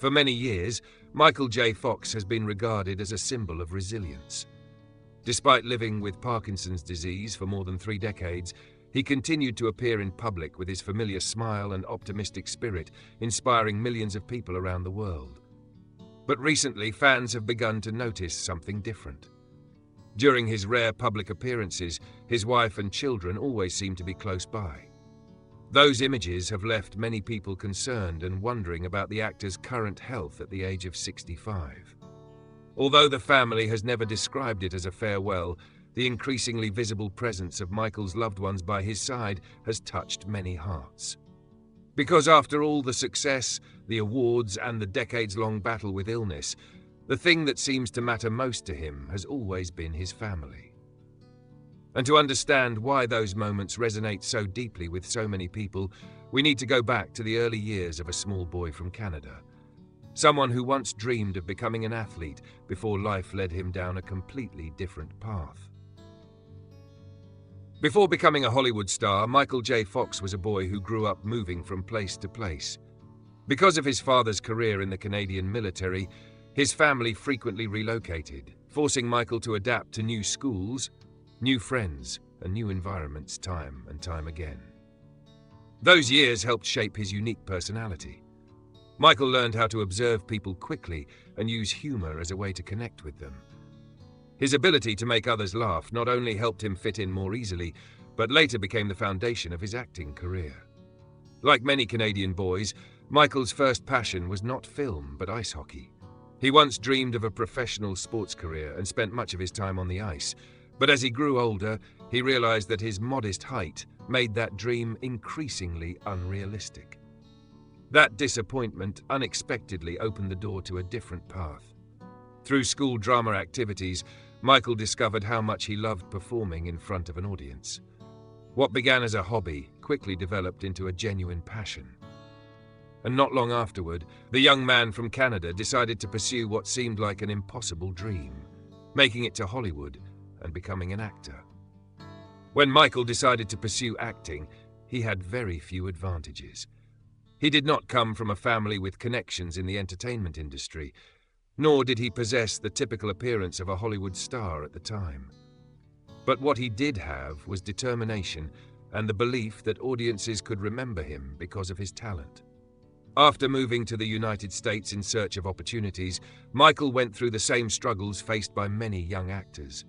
For many years, Michael J. Fox has been regarded as a symbol of resilience. Despite living with Parkinson's disease for more than 3 decades, he continued to appear in public with his familiar smile and optimistic spirit, inspiring millions of people around the world. But recently, fans have begun to notice something different. During his rare public appearances, his wife and children always seem to be close by. Those images have left many people concerned and wondering about the actor's current health at the age of 65. Although the family has never described it as a farewell, the increasingly visible presence of Michael's loved ones by his side has touched many hearts. Because after all the success, the awards, and the decades-long battle with illness, the thing that seems to matter most to him has always been his family. And to understand why those moments resonate so deeply with so many people, we need to go back to the early years of a small boy from Canada. Someone who once dreamed of becoming an athlete before life led him down a completely different path. Before becoming a Hollywood star, Michael J. Fox was a boy who grew up moving from place to place. Because of his father's career in the Canadian military, his family frequently relocated, forcing Michael to adapt to new schools, new friends, and new environments time and time again. Those years helped shape his unique personality. Michael learned how to observe people quickly and use humor as a way to connect with them. His ability to make others laugh not only helped him fit in more easily, but later became the foundation of his acting career. Like many Canadian boys, Michael's first passion was not film, but ice hockey. He once dreamed of a professional sports career and spent much of his time on the ice. But as he grew older, he realized that his modest height made that dream increasingly unrealistic. That disappointment unexpectedly opened the door to a different path. Through school drama activities, Michael discovered how much he loved performing in front of an audience. What began as a hobby quickly developed into a genuine passion. And not long afterward, the young man from Canada decided to pursue what seemed like an impossible dream, making it to Hollywood and becoming an actor. When Michael decided to pursue acting, he had very few advantages. He did not come from a family with connections in the entertainment industry, nor did he possess the typical appearance of a Hollywood star at the time. But what he did have was determination and the belief that audiences could remember him because of his talent. After moving to the United States in search of opportunities, Michael went through the same struggles faced by many young actors.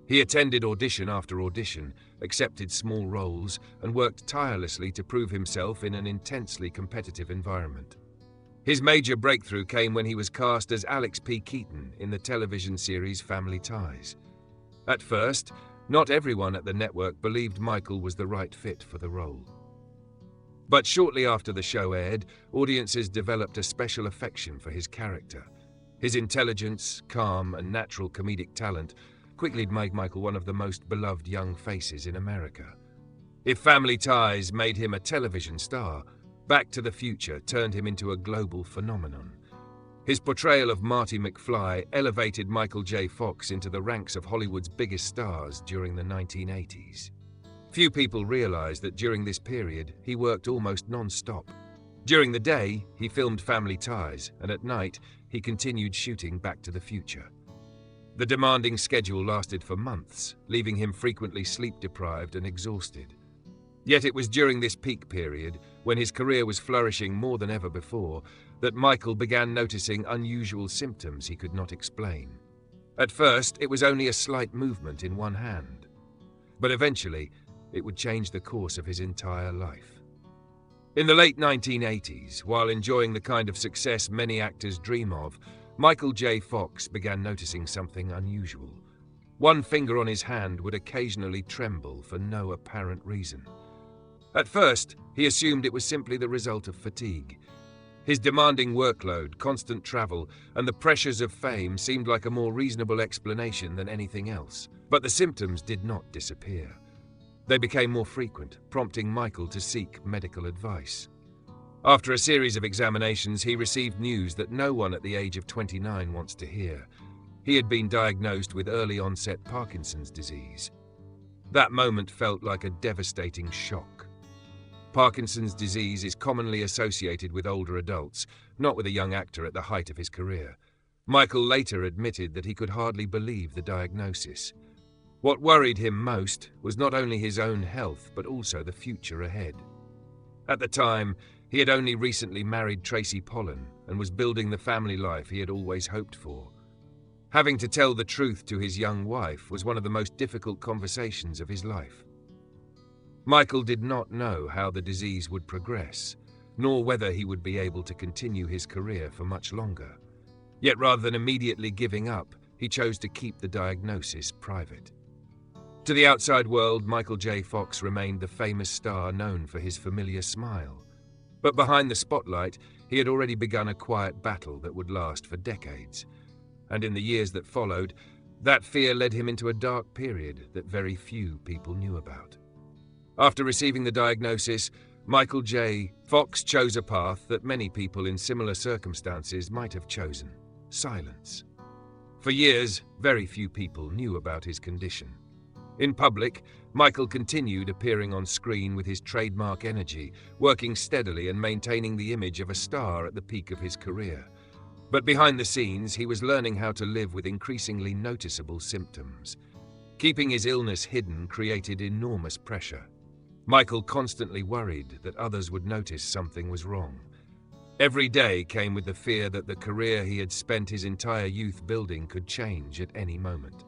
He attended audition after audition, accepted small roles, and worked tirelessly to prove himself in an intensely competitive environment. His major breakthrough came when he was cast as Alex P. Keaton in the television series Family Ties. At first, not everyone at the network believed Michael was the right fit for the role. But shortly after the show aired, audiences developed a special affection for his character. His intelligence, calm, and natural comedic talent quickly made Michael one of the most beloved young faces in America. If Family Ties made him a television star, Back to the Future turned him into a global phenomenon. His portrayal of Marty McFly elevated Michael J. Fox into the ranks of Hollywood's biggest stars during the 1980s. Few people realized that during this period, he worked almost non-stop. During the day, he filmed Family Ties, and at night, he continued shooting Back to the Future. The demanding schedule lasted for months, leaving him frequently sleep-deprived and exhausted. Yet it was during this peak period, when his career was flourishing more than ever before, that Michael began noticing unusual symptoms he could not explain. At first, it was only a slight movement in one hand. But eventually, it would change the course of his entire life. In the late 1980s, while enjoying the kind of success many actors dream of, Michael J. Fox began noticing something unusual. One finger on his hand would occasionally tremble for no apparent reason. At first, he assumed it was simply the result of fatigue. His demanding workload, constant travel, and the pressures of fame seemed like a more reasonable explanation than anything else. But the symptoms did not disappear. They became more frequent, prompting Michael to seek medical advice. After a series of examinations, he received news that no one at the age of 29 wants to hear. He had been diagnosed with early-onset Parkinson's disease. That moment felt like a devastating shock. Parkinson's disease is commonly associated with older adults, not with a young actor at the height of his career. Michael later admitted that he could hardly believe the diagnosis. What worried him most was not only his own health, but also the future ahead. At the time, he had only recently married Tracy Pollan and was building the family life he had always hoped for. Having to tell the truth to his young wife was one of the most difficult conversations of his life. Michael did not know how the disease would progress, nor whether he would be able to continue his career for much longer. Yet rather than immediately giving up, he chose to keep the diagnosis private. To the outside world, Michael J. Fox remained the famous star known for his familiar smile. But behind the spotlight, he had already begun a quiet battle that would last for decades. And in the years that followed, that fear led him into a dark period that very few people knew about. After receiving the diagnosis, Michael J. Fox chose a path that many people in similar circumstances might have chosen: silence. For years, very few people knew about his condition. In public, Michael continued appearing on screen with his trademark energy, working steadily and maintaining the image of a star at the peak of his career. But behind the scenes, he was learning how to live with increasingly noticeable symptoms. Keeping his illness hidden created enormous pressure. Michael constantly worried that others would notice something was wrong. Every day came with the fear that the career he had spent his entire youth building could change at any moment.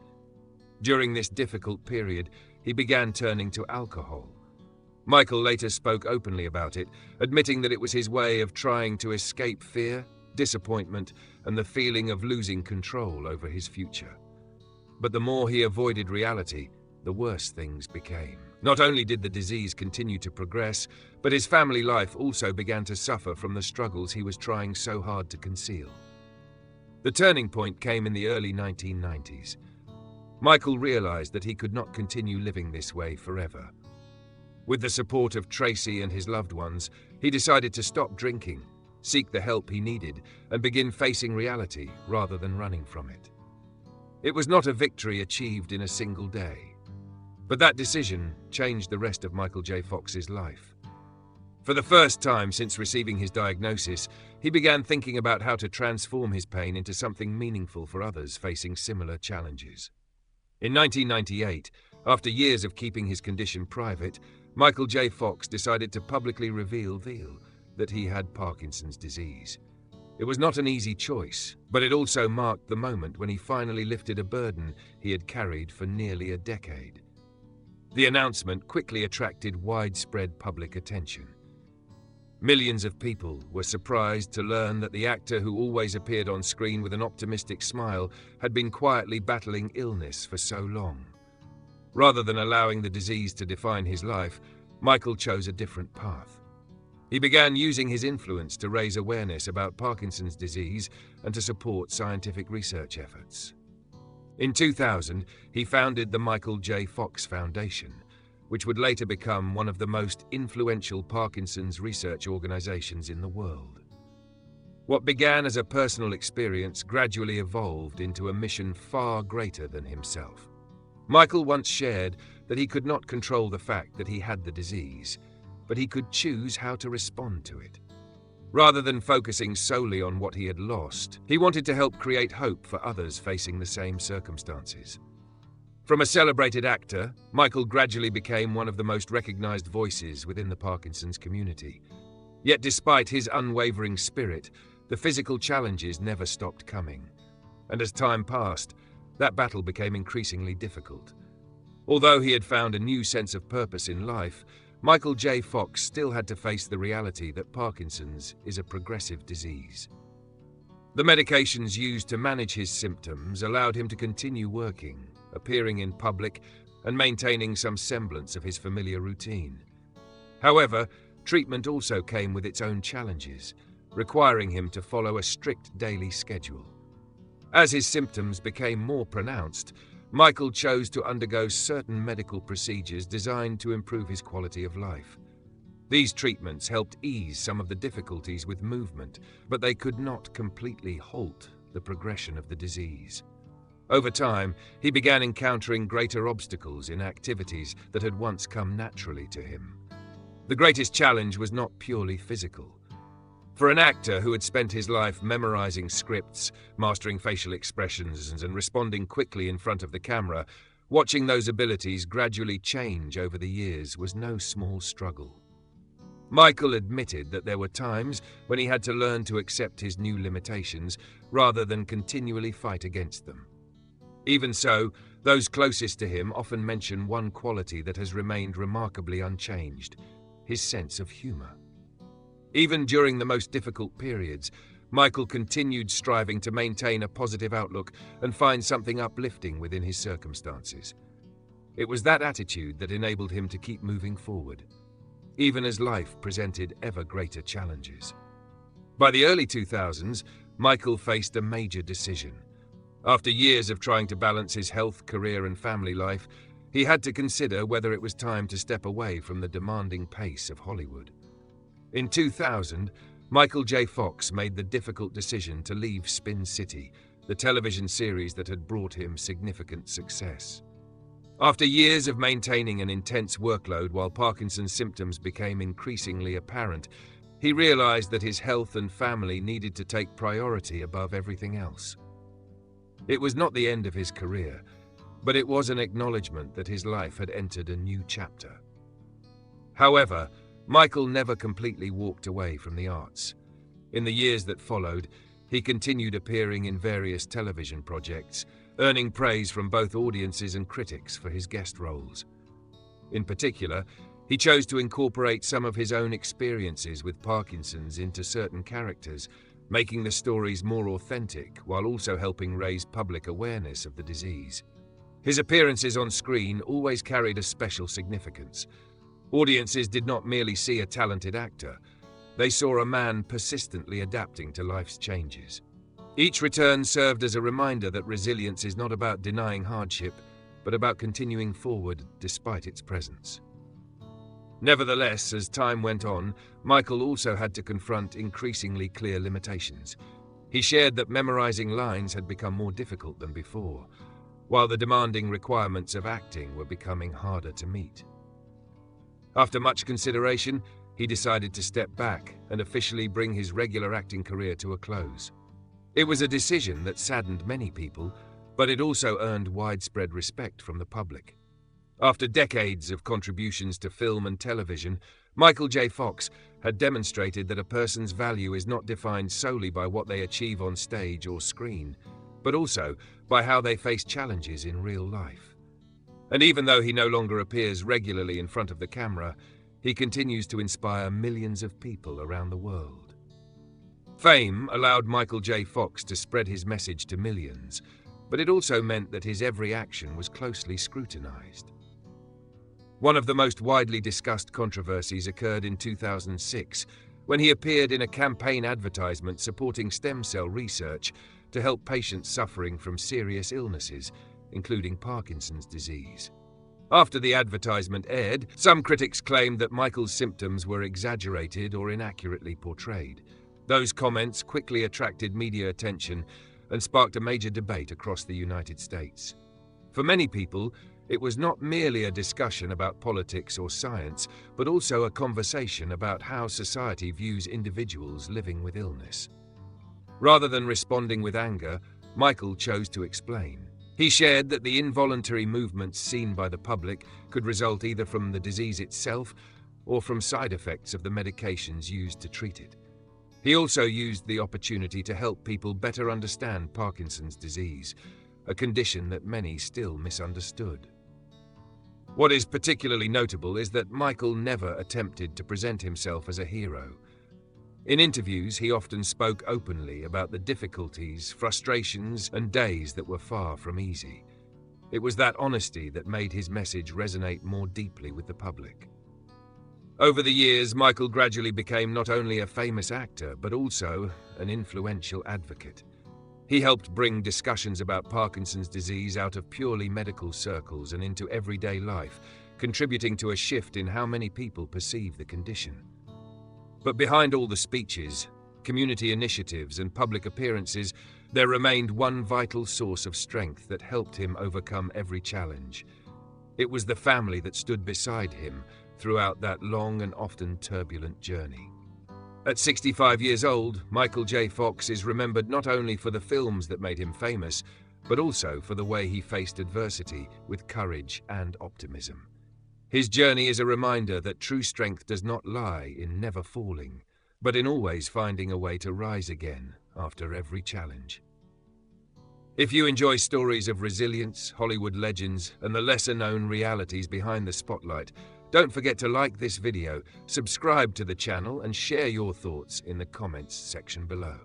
During this difficult period, he began turning to alcohol. Michael later spoke openly about it, admitting that it was his way of trying to escape fear, disappointment, and the feeling of losing control over his future. But the more he avoided reality, the worse things became. Not only did the disease continue to progress, but his family life also began to suffer from the struggles he was trying so hard to conceal. The turning point came in the early 1990s. Michael realized that he could not continue living this way forever. With the support of Tracy and his loved ones, he decided to stop drinking, seek the help he needed, and begin facing reality rather than running from it. It was not a victory achieved in a single day. But that decision changed the rest of Michael J. Fox's life. For the first time since receiving his diagnosis, he began thinking about how to transform his pain into something meaningful for others facing similar challenges. In 1998, after years of keeping his condition private, Michael J. Fox decided to publicly reveal that he had Parkinson's disease. It was not an easy choice, but it also marked the moment when he finally lifted a burden he had carried for nearly a decade. The announcement quickly attracted widespread public attention. Millions of people were surprised to learn that the actor who always appeared on screen with an optimistic smile had been quietly battling illness for so long. Rather than allowing the disease to define his life, Michael chose a different path. He began using his influence to raise awareness about Parkinson's disease and to support scientific research efforts. In 2000, he founded the Michael J. Fox Foundation, which would later become one of the most influential Parkinson's research organizations in the world. What began as a personal experience gradually evolved into a mission far greater than himself. Michael once shared that he could not control the fact that he had the disease, but he could choose how to respond to it. Rather than focusing solely on what he had lost, he wanted to help create hope for others facing the same circumstances. From a celebrated actor, Michael gradually became one of the most recognized voices within the Parkinson's community. Yet despite his unwavering spirit, the physical challenges never stopped coming. And as time passed, that battle became increasingly difficult. Although he had found a new sense of purpose in life, Michael J. Fox still had to face the reality that Parkinson's is a progressive disease. The medications used to manage his symptoms allowed him to continue working, appearing in public, and maintaining some semblance of his familiar routine. However, treatment also came with its own challenges, requiring him to follow a strict daily schedule. As his symptoms became more pronounced, Michael chose to undergo certain medical procedures designed to improve his quality of life. These treatments helped ease some of the difficulties with movement, but they could not completely halt the progression of the disease. Over time, he began encountering greater obstacles in activities that had once come naturally to him. The greatest challenge was not purely physical. For an actor who had spent his life memorizing scripts, mastering facial expressions, and responding quickly in front of the camera, watching those abilities gradually change over the years was no small struggle. Michael admitted that there were times when he had to learn to accept his new limitations rather than continually fight against them. Even so, those closest to him often mention one quality that has remained remarkably unchanged: his sense of humor. Even during the most difficult periods, Michael continued striving to maintain a positive outlook and find something uplifting within his circumstances. It was that attitude that enabled him to keep moving forward, even as life presented ever greater challenges. By the early 2000s, Michael faced a major decision. After years of trying to balance his health, career, and family life, he had to consider whether it was time to step away from the demanding pace of Hollywood. In 2000, Michael J. Fox made the difficult decision to leave Spin City, the television series that had brought him significant success. After years of maintaining an intense workload while Parkinson's symptoms became increasingly apparent, he realized that his health and family needed to take priority above everything else. It was not the end of his career, but it was an acknowledgement that his life had entered a new chapter. However, Michael never completely walked away from the arts. In the years that followed, he continued appearing in various television projects, earning praise from both audiences and critics for his guest roles. In particular, he chose to incorporate some of his own experiences with Parkinson's into certain characters, making the stories more authentic while also helping raise public awareness of the disease. His appearances on screen always carried a special significance. Audiences did not merely see a talented actor, they saw a man persistently adapting to life's changes. Each return served as a reminder that resilience is not about denying hardship, but about continuing forward despite its presence. Nevertheless, as time went on, Michael also had to confront increasingly clear limitations. He shared that memorizing lines had become more difficult than before, while the demanding requirements of acting were becoming harder to meet. After much consideration, he decided to step back and officially bring his regular acting career to a close. It was a decision that saddened many people, but it also earned widespread respect from the public. After decades of contributions to film and television, Michael J. Fox had demonstrated that a person's value is not defined solely by what they achieve on stage or screen, but also by how they face challenges in real life. And even though he no longer appears regularly in front of the camera, he continues to inspire millions of people around the world. Fame allowed Michael J. Fox to spread his message to millions, but it also meant that his every action was closely scrutinized. One of the most widely discussed controversies occurred in 2006, when he appeared in a campaign advertisement supporting stem cell research to help patients suffering from serious illnesses, including Parkinson's disease. After the advertisement aired, some critics claimed that Michael's symptoms were exaggerated or inaccurately portrayed. Those comments quickly attracted media attention and sparked a major debate across the United States. For many people, it was not merely a discussion about politics or science, but also a conversation about how society views individuals living with illness. Rather than responding with anger, Michael chose to explain. He shared that the involuntary movements seen by the public could result either from the disease itself or from side effects of the medications used to treat it. He also used the opportunity to help people better understand Parkinson's disease, a condition that many still misunderstood. What is particularly notable is that Michael never attempted to present himself as a hero. In interviews, he often spoke openly about the difficulties, frustrations, and days that were far from easy. It was that honesty that made his message resonate more deeply with the public. Over the years, Michael gradually became not only a famous actor, but also an influential advocate. He helped bring discussions about Parkinson's disease out of purely medical circles and into everyday life, contributing to a shift in how many people perceive the condition. But behind all the speeches, community initiatives, and public appearances, there remained one vital source of strength that helped him overcome every challenge. It was the family that stood beside him, throughout that long and often turbulent journey. At 65 years old, Michael J. Fox is remembered not only for the films that made him famous, but also for the way he faced adversity with courage and optimism. His journey is a reminder that true strength does not lie in never falling, but in always finding a way to rise again after every challenge. If you enjoy stories of resilience, Hollywood legends, and the lesser-known realities behind the spotlight, don't forget to like this video, subscribe to the channel, and share your thoughts in the comments section below.